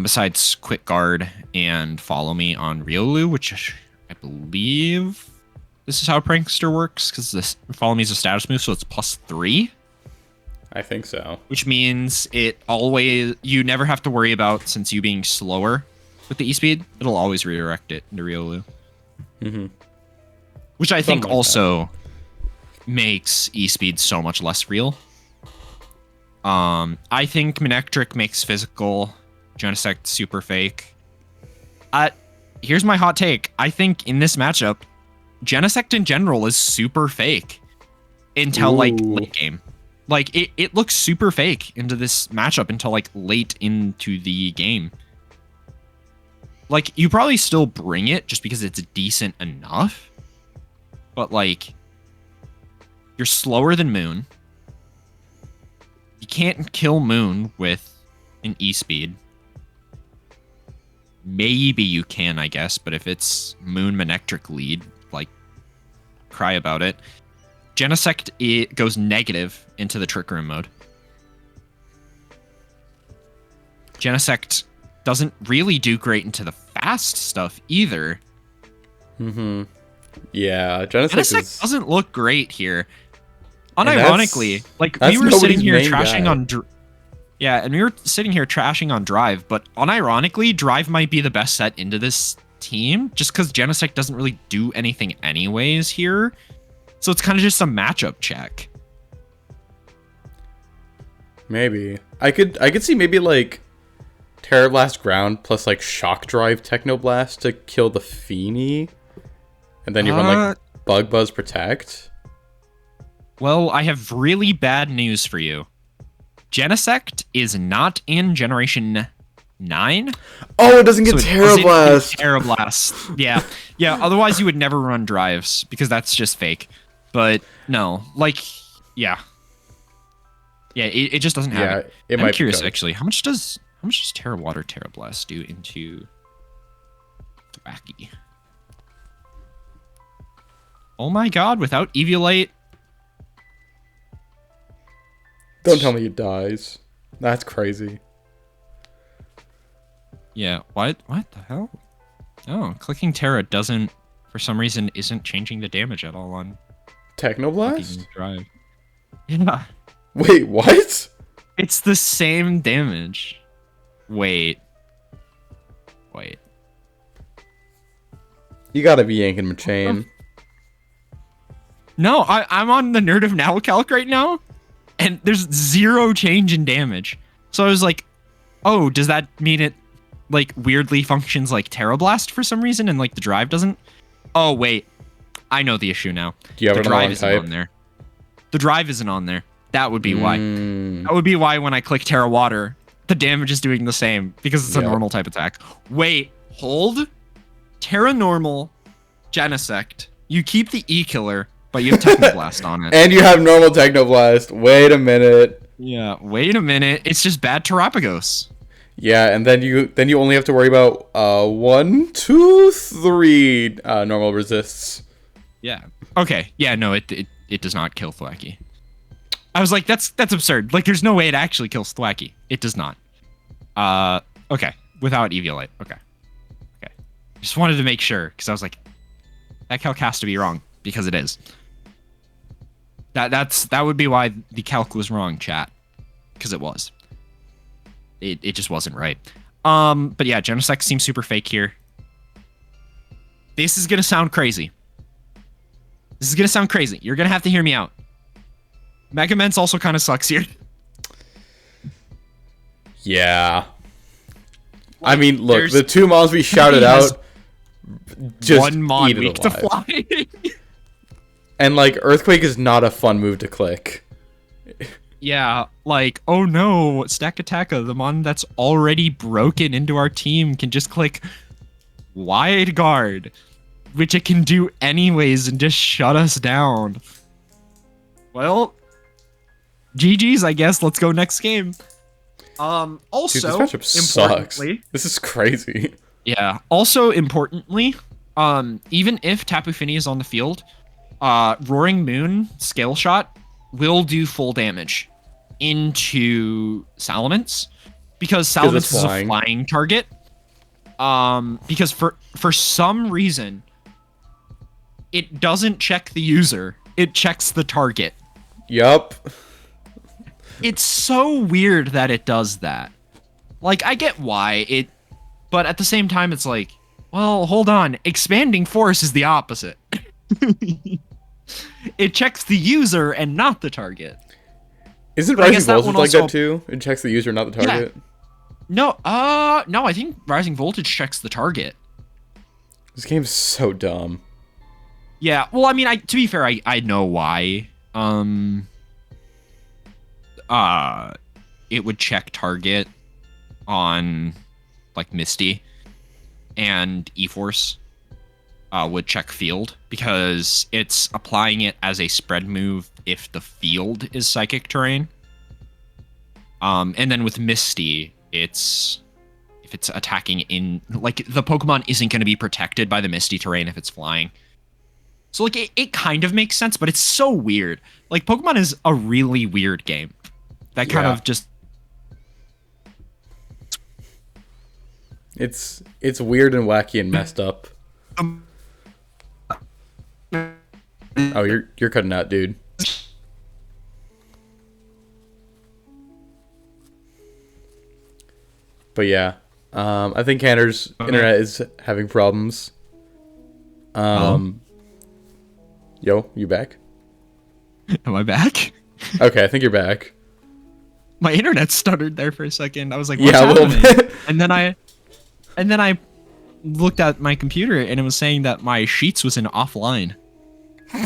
Besides Quick Guard and Follow Me on Riolu, which I believe this is how Prankster works, because this Follow Me is a status move, so it's +3. I think so. Which means you never have to worry about, since you being slower with the E-speed, it'll always redirect it into Riolu. Which I think also makes E-speed so much less real. I think Manectric makes physical Genesect super fake. Here's my hot take. I think in this matchup, Genesect in general is super fake until like late game. Like it looks super fake into this matchup until like late into the game. Like you probably still bring it just because it's decent enough. But like you're slower than Moon. You can't kill Moon with an E-speed. Maybe you can, I guess, but if it's Moon Manectric lead, like, cry about it. Genesect, it goes negative into the Trick Room mode. Genesect doesn't really do great into the fast stuff either. Yeah, Genesect doesn't look great here. Unironically, like, we were sitting here trashing on... Yeah, and we were sitting here trashing on Drive, but unironically, Drive might be the best set into this team, just because Genesect doesn't really do anything anyways here. So it's kind of just a matchup check. Maybe. I could see maybe like Terra Blast Ground plus like Shock Drive Technoblast to kill the Feeny. And then you run like Bug Buzz Protect. Well, I have really bad news for you. Genesect is not in Generation 9. Oh, it doesn't get Terra Blast. Terra Blast. Yeah. Yeah, otherwise you would never run Drives, because that's just fake. But no, like, yeah. Yeah, it just doesn't have it. I'm curious, actually, how much does Terra Water Terra Blast do into Thwacky? Oh my god, without Eviolite. Don't tell me he dies. That's crazy. Yeah, what the hell? Oh, clicking Terra doesn't, for some reason, isn't changing the damage at all on Technoblast? Drive. Yeah. Wait, what? It's the same damage. Wait. You gotta be yanking my chain. No, I'm on the Nerd of Now calc right now, and there's 0 change in damage. So I was like, oh, does that mean it, like, weirdly functions like Terra Blast for some reason, and, like, the Drive doesn't? Oh, wait. I know the issue now. Do you have the Drive isn't on there. The Drive isn't on there. That would be why. That would be why when I click Terra Water, the damage is doing the same, because it's a normal type attack. Wait, hold? Terra Normal, Genesect. You keep the E-Killer, but you have Technoblast on it. And you have normal Technoblast. Wait a minute. Yeah, wait a minute. It's just bad Terapagos. Yeah, and then you only have to worry about 1, 2, 3 normal resists. Yeah. Okay. Yeah. No, it does not kill Thwacky. I was like, that's absurd. Like, there's no way it actually kills Thwacky. It does not. Okay. Without Eviolite. Okay. Just wanted to make sure, because I was like, that calc has to be wrong, because it is. That would be why the calc was wrong, chat. Because it was. It just wasn't right. But yeah, Genesect seems super fake here. This is gonna sound crazy. You're gonna have to hear me out. Mega Mence also kind of sucks here. Yeah. I mean, look, the 2 mons we shouted out just one mon eat it weak to alive. fly. And like Earthquake is not a fun move to click. Yeah, like, oh no, Stack Attacka, the mon that's already broken into our team, can just click Wide Guard, which it can do anyways and just shut us down. Well, GG's, I guess. Let's go next game. Also, Dude, this matchup sucks. This is crazy. Yeah. Also, importantly, even if Tapu Fini is on the field, Roaring Moon Scale Shot will do full damage into Salamence, because Salamence is a flying target. Because for some reason, it doesn't check the user; it checks the target. Yup. It's so weird that it does that. Like, I get why but at the same time, it's like, well, hold on. Expanding Force is the opposite. It checks the user and not the target. Isn't Rising Voltage like that too? It checks the user, not the target. Yeah. No, I think Rising Voltage checks the target. This game's so dumb. Yeah, well, I mean, to be fair, I know why. It would check target on like Misty, and E-Force would check field, because it's applying it as a spread move if the field is psychic terrain. And then with Misty, if it's attacking in, like, the Pokemon isn't going to be protected by the Misty terrain if it's flying. So like it kind of makes sense, but it's so weird. Like, Pokemon is a really weird game. That kind of just... It's weird and wacky and messed up. Oh, you're cutting out, dude. But yeah, I think Cannor's internet is having problems. Yo, you back? Am I back? Okay, I think you're back. My internet stuttered there for a second. I was like, what's a little happening? bit. And then I looked at my computer, and it was saying that my Sheets was in offline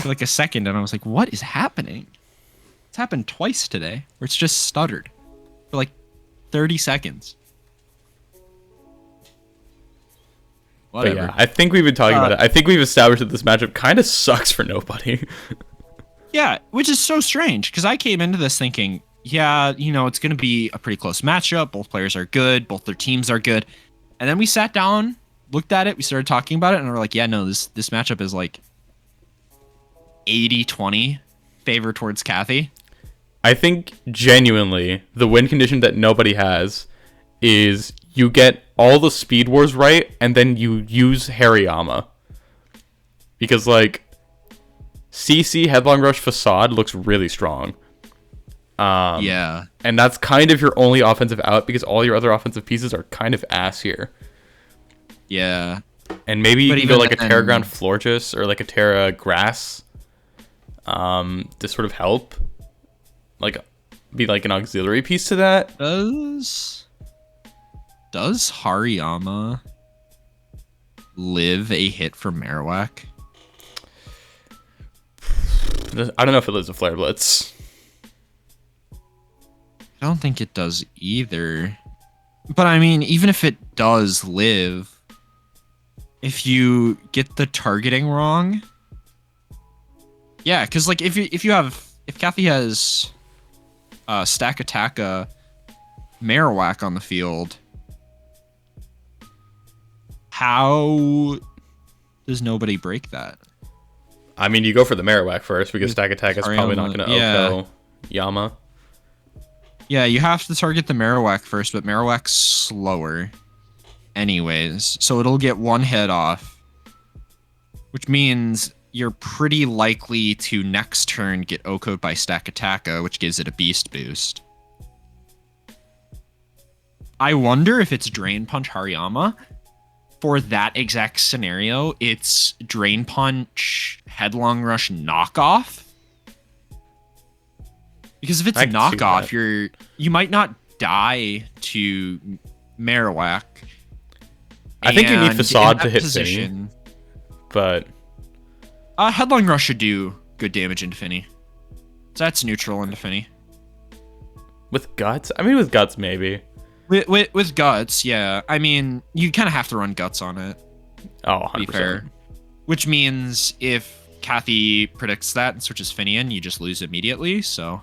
for like a second, and I was like, what is happening? It's happened twice today, where it's just stuttered for like 30 seconds. Whatever. But yeah, I think we've been talking about it. I think we've established that this matchup kind of sucks for nobody. Yeah, which is so strange, because I came into this thinking, yeah, it's going to be a pretty close matchup. Both players are good. Both their teams are good. And then we sat down, looked at it, we started talking about it, and we're like, yeah, no, this matchup is like 80-20 favor towards Cathy. I think genuinely the win condition that nobody has is you get all the Speed Wars right, and then you use Hariyama. Because, like, CC Headlong Rush Facade looks really strong. Yeah. And that's kind of your only offensive out, because all your other offensive pieces are kind of ass here. Yeah. And maybe you can go like a Terra Ground Florges or like a Terra Grass to sort of help. Like, be like an auxiliary piece to that. Does Hariyama live a hit from Marowak? I don't know if it lives a Flare Blitz. I don't think it does either. But I mean, even if it does live, if you get the targeting wrong, yeah, because like if Cathy has Stack Attacka Marowak on the field, How does nobody break that? I mean, you go for the Marowak first because Stack Attack is probably not going to yeah. OHKO Yama. Yeah, you have to target the Marowak first, but Marowak's slower anyways, so it'll get one hit off, which means you're pretty likely to next turn get OHKO'd by Stack Attacka, which gives it a beast boost. I wonder if it's Drain Punch Hariyama. For that exact scenario, it's Drain Punch Headlong Rush knockoff. Because if it's a knockoff, you might not die to Marowak. I think you need Facade to hit Finny, but Headlong Rush should do good damage into Finny. So that's neutral into Finny. With Guts? I mean, with Guts, maybe. With Guts, yeah. I mean, you kind of have to run Guts on it. Oh, 100%. To be fair. Which means if Cathy predicts that and switches Finny in, you just lose immediately, so...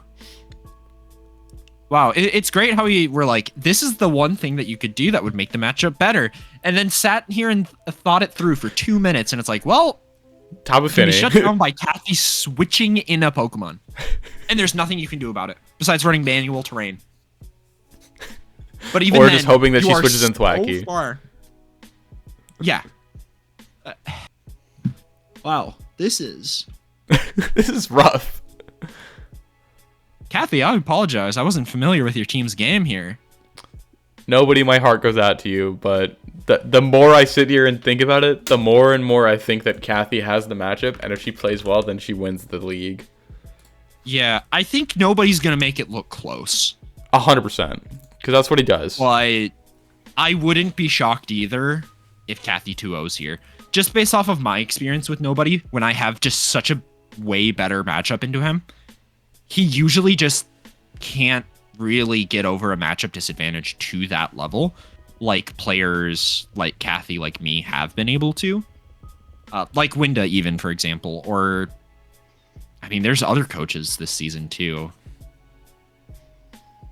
Wow, it's great how we were like, this is the one thing that you could do that would make the matchup better. And then sat here and thought it through for 2 minutes, and it's like, well... Top of Finny. Shut down by Cathy switching in a Pokemon. And there's nothing you can do about it, besides running manual terrain. But even or just hoping that she switches in Thwacky. So yeah. Wow, this is... This is rough. Cathy, I apologize. I wasn't familiar with your team's game here. Nobody, my heart goes out to you, but the more I sit here and think about it, the more and more I think that Cathy has the matchup, and if she plays well, then she wins the league. Yeah, I think nobody's going to make it look close. 100%. Because that's what he does. Well, I wouldn't be shocked either if Cathy 2-0's here. Just based off of my experience with nobody, when I have just such a way better matchup into him, he usually just can't really get over a matchup disadvantage to that level, like players like Cathy, like me, have been able to. Like Winda, even, for example. Or, I mean, there's other coaches this season, too.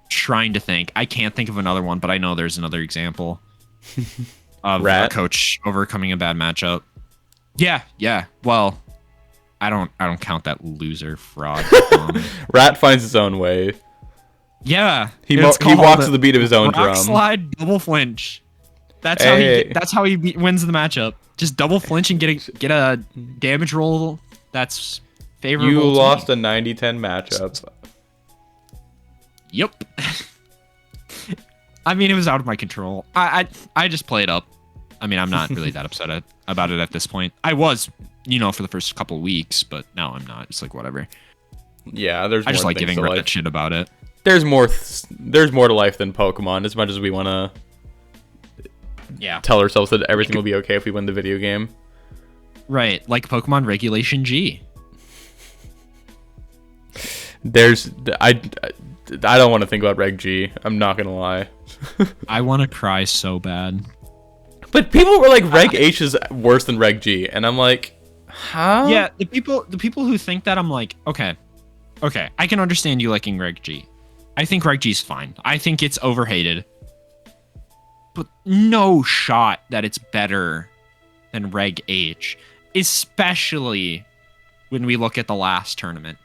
Trying to think. I can't think of another one, but I know there's another example of a coach overcoming a bad matchup. Yeah. Well, I don't count that loser fraud. Rat finds his own way. Yeah, he walks to the beat of his own rock drum. Slide, double flinch. That's how he wins the matchup. Just double flinch and get a damage roll that's favorable. You lost a 90-10 matchup. Yep. I mean, it was out of my control. I just played up. I mean, I'm not really that upset about it at this point. I was, for the first couple weeks, but now I'm not. It's like, whatever. Yeah, I just like giving Reddit shit about it. There's more to life than Pokemon, as much as we want to tell ourselves that everything will be okay if we win the video game. Right, like Pokemon Regulation G. I don't want to think about Reg G. I'm not going to lie. I want to cry so bad. But people were like, Reg H is worse than Reg G. And I'm like, how? Yeah, the people who think that, I'm like, okay, I can understand you liking Reg G. I think Reg G's fine. I think it's overhated. But no shot that it's better than Reg H. Especially when we look at the last tournament.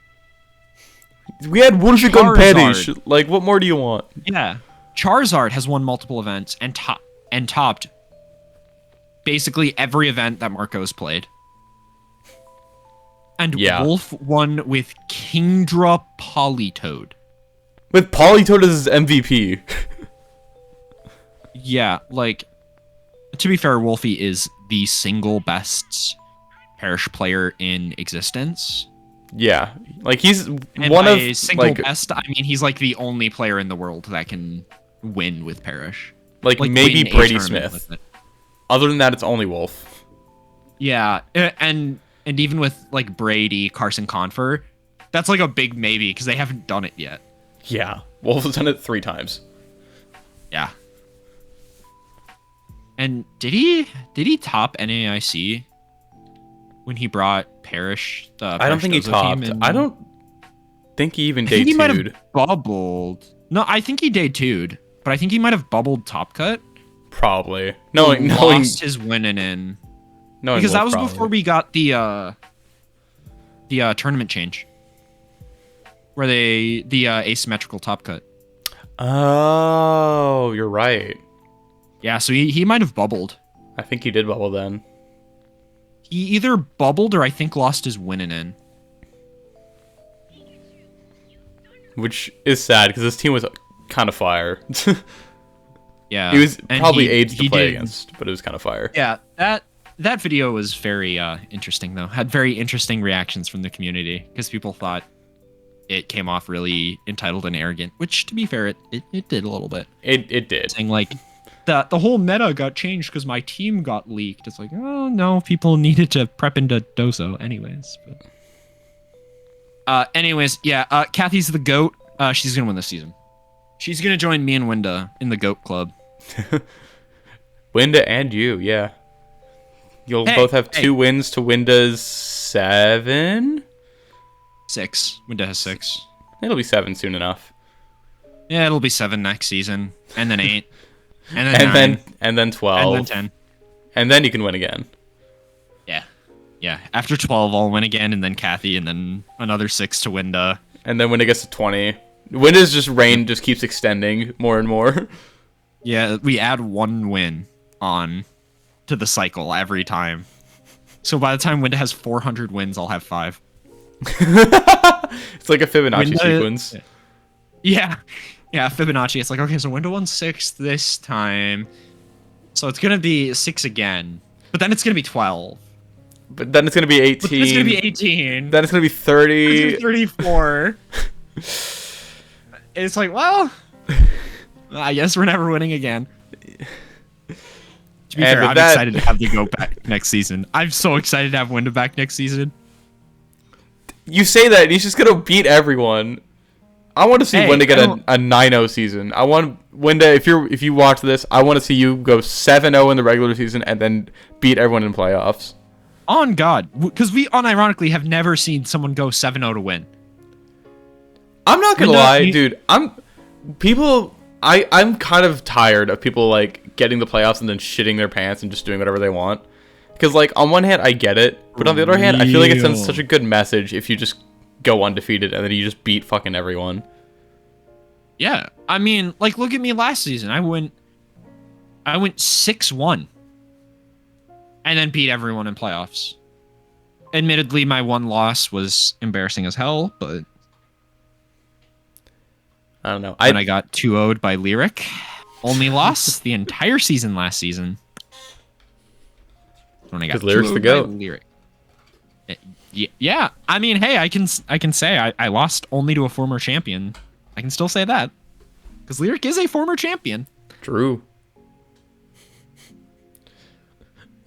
We had Wolfie on Perish. Like, what more do you want? Yeah. Charizard has won multiple events and topped basically every event that Marco's played. And Wolf won with Kingdra Politoed. With Politoed as his MVP. Yeah, like, to be fair, Wolfie is the single best Perish player in existence. Yeah, like he's and one of single best. I mean, he's like the only player in the world that can win with Perish. Like maybe Brady Smith. Other than that, it's only Wolf. Yeah, and even with like Brady, Carson Confer, that's like a big maybe because they haven't done it yet. Yeah, Wolf has done it 3 times. Yeah. And did he top NAIC when he brought Perish? I don't think he topped. I don't think he even day 2'd. I think he might have bubbled. No, I think he day 2'd, but I think he might have bubbled Top Cut. Probably. Knowing Knowing lost his winning in. knowing Because that Wolf, was before we got the tournament change. Where the asymmetrical top cut. Oh, you're right. Yeah, so he might have bubbled. I think he did bubble then. He either bubbled or I think lost his winning in. Which is sad because this team was kind of fire. Yeah. He was and probably AIDS to play did- against, but it was kind of fire. Yeah, that video was very interesting though. Had very interesting reactions from the community because people thought it came off really entitled and arrogant, which to be fair, it did a little bit. It did. Saying like the whole meta got changed because my team got leaked. It's like, oh no, people needed to prep into Dozo anyways. But yeah. Cathy's the GOAT. She's gonna win this season. She's gonna join me and Winda in the GOAT club. Winda and you, yeah. You'll both have 2 wins to Winda's 7. 6. Winda has 6. It'll be 7 soon enough. Yeah, it'll be 7 next season, and then 8, and then 9, and then 12, and then 10, and then you can win again. Yeah. After 12, I'll win again, and then Cathy, and then another 6 to Winda, And then when it gets to 20, Winda's reign just keeps extending more and more. Yeah, we add 1 win on to the cycle every time. So by the time Winda has 400 wins, I'll have 5. It's like a Fibonacci sequence. Yeah, Fibonacci. It's like, okay, so Winda won 6 this time, so it's gonna be 6 again, but then it's gonna be 12. But then it's gonna be 18. But then it's gonna be 18. Then it's gonna be 30. Then it's gonna be 34. It's like, well, I guess we're never winning again. To be fair, I'm excited to have the GOAT back next season. I'm so excited to have Winda back next season. You say that, and he's just gonna beat everyone. I want to see Winda get a 9-0 season. I want Winda, if you watch this, I want to see you go 7-0 in the regular season and then beat everyone in playoffs. On God, because we unironically have never seen someone go 7-0 to win. I'm not gonna lie, dude. I'm kind of tired of people like getting the playoffs and then shitting their pants and just doing whatever they want. Because like on one hand I get it, but on the other hand I feel like it sends such a good message if you just go undefeated and then you just beat fucking everyone. Yeah, I mean, like look at me last season. I went 6-1 and then beat everyone in playoffs. Admittedly, my one loss was embarrassing as hell, but I don't know. When I got 2-0'd by Lyric. Only loss the entire season last season. When I got Lyric's the GOAT. by Lyric. Yeah, I mean, hey, I can say I lost only to a former champion. I can still say that. Because Lyric is a former champion. True.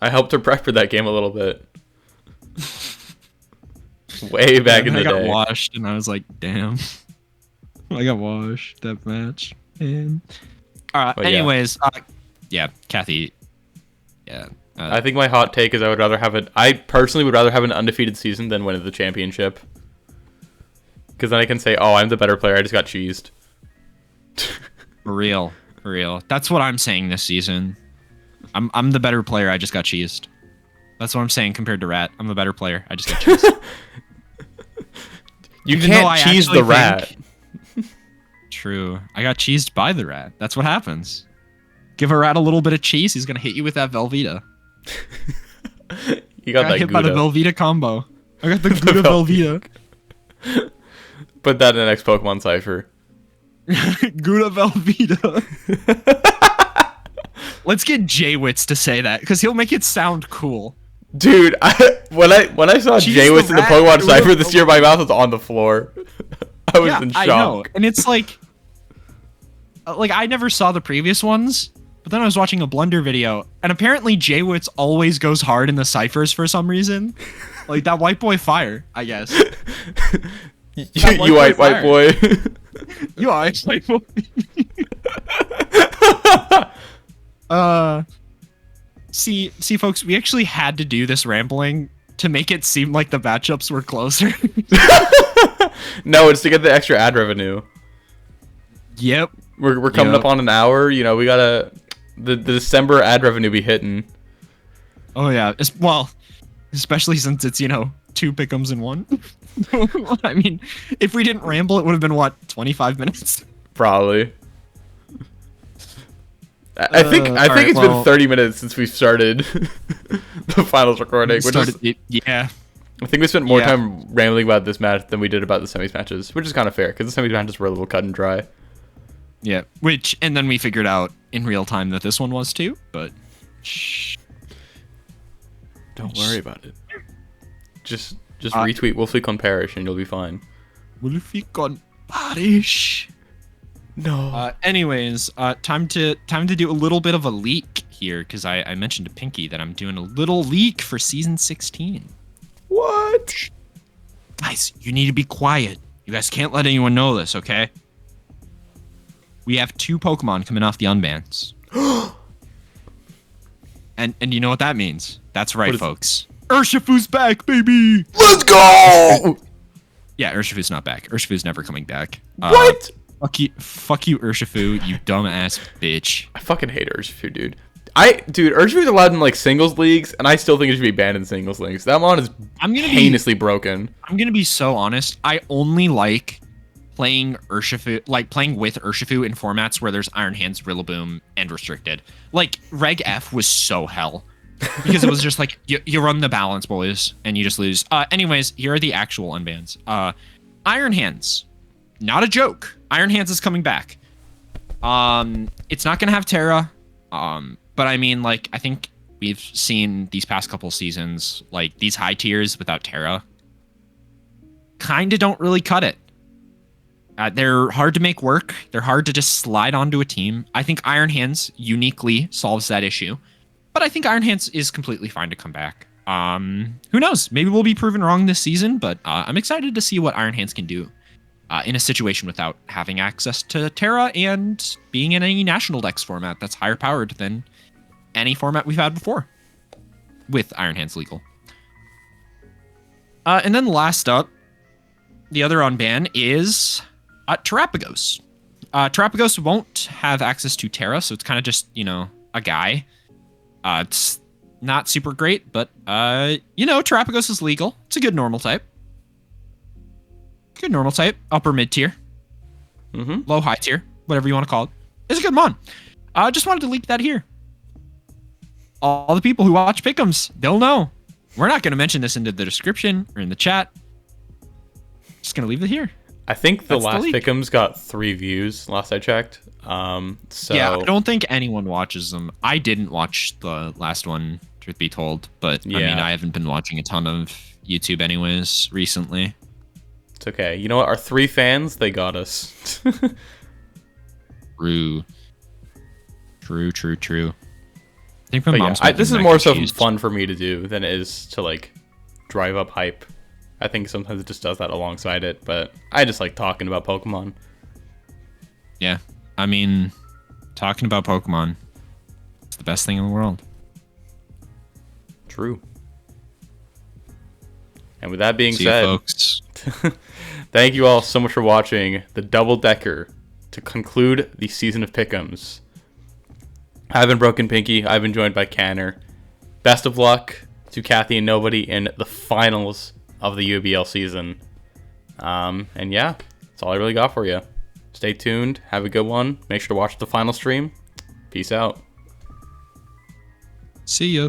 I helped her prep for that game a little bit. Way back in the day. I got washed, and I was like, damn. I got washed that match. And anyways, yeah, Cathy. Yeah. I think my hot take is I personally would rather have an undefeated season than win the championship. Because then I can say, oh, I'm the better player. I just got cheesed. For real. That's what I'm saying this season. I'm the better player. I just got cheesed. That's what I'm saying compared to Rat. I'm the better player. I just got cheesed. You can't cheese the Rat. True. I got cheesed by the Rat. That's what happens. Give a Rat a little bit of cheese, he's gonna hit you with that Velveeta. You got that hit Gouda. by the Velveeta combo. I got the Gouda Velveeta. Put that in the next Pokemon Cypher. Gouda Velveeta. Let's get J-Wits to say that, because he'll make it sound cool. Dude, when I saw J-Wits in the Pokemon Cypher this year, my mouth was on the floor. I was in shock. I know. And it's like I never saw the previous ones, but then I was watching a Blunder video, and apparently J-Wits always goes hard in the ciphers for some reason. Like that white boy fire, I guess. You white boy. You white boy. See, folks, we actually had to do this rambling to make it seem like the matchups were closer. No, it's to get the extra ad revenue. Yep. We're coming up on an hour. You know, we gotta the December ad revenue be hitting. Oh yeah, well, especially since it's 2 Pickems in one. I mean, if we didn't ramble, it would have been what, 25 minutes? Probably. I think it's been 30 minutes since we started the finals recording. Yeah. I think we spent more time rambling about this match than we did about the semis matches, which is kind of fair because the semis matches were a little cut and dry. Yeah, and then we figured out in real time that this one was too, but shh. Don't worry about it. Just retweet Wolfweek on Parish and you'll be fine. Wolfweek on Parish. No. Anyways, time to do a little bit of a leak here because I mentioned to Pinky that I'm doing a little leak for season 16. What? Guys, you need to be quiet. You guys can't let anyone know this, okay? We have 2 Pokemon coming off the unbans. and you know what that means? That's right, folks. Urshifu's back, baby! Let's go! Yeah, Urshifu's not back. Urshifu's never coming back. What? Fuck you, Urshifu, you dumbass bitch. I fucking hate Urshifu, dude. Urshifu's allowed in like singles leagues, and I still think it should be banned in singles leagues. That mon is heinously broken. I'm gonna be so honest. I only like playing Urshifu, like playing with Urshifu in formats where there's Iron Hands, Rillaboom, and Restricted. Like Reg F was so hell because it was just like you run the balance, boys, and you just lose. Anyways, here are the actual unbans. Iron Hands, not a joke. Iron Hands is coming back. It's not gonna have Terra. But I mean, like, I think we've seen these past couple seasons, like, these high tiers without Terra kind of don't really cut it. They're hard to make work. They're hard to just slide onto a team. I think Iron Hands uniquely solves that issue. But I think Iron Hands is completely fine to come back. Who knows? Maybe we'll be proven wrong this season, but I'm excited to see what Iron Hands can do in a situation without having access to Terra and being in any National Dex format that's higher powered than any format we've had before with Iron Hands legal. And then last up, the other unban is Terapagos. Terapagos won't have access to Terra, so it's kind of just, a guy. It's not super great, but, Terapagos is legal. It's a good normal type. Good normal type. Upper mid tier. Low high tier. Whatever you want to call it. It's a good mon. I just wanted to leak that here. All the people who watch Pickems, they'll know. We're not going to mention this into the description or in the chat. Just going to leave it here. I think the last Pickems got 3 views last I checked. So yeah, I don't think anyone watches them. I didn't watch the last one, truth be told. But yeah. I mean, I haven't been watching a ton of YouTube anyways recently. It's okay. You know what? Our 3 fans, they got us. True. I think my mom's this is more so fun for me to do than it is to like drive up hype. I think sometimes it just does that alongside it, but I just like talking about Pokemon. Yeah, I mean, talking about Pokemon, it's the best thing in the world. True. And with that being See said, you, folks. Thank you all so much for watching the double decker to conclude the season of Pickems. I've been Broken Pinky. I've been joined by Cannor. Best of luck to Cathy and Nobody in the finals of the UBL season. And yeah, that's all I really got for you. Stay tuned. Have a good one. Make sure to watch the final stream. Peace out. See ya.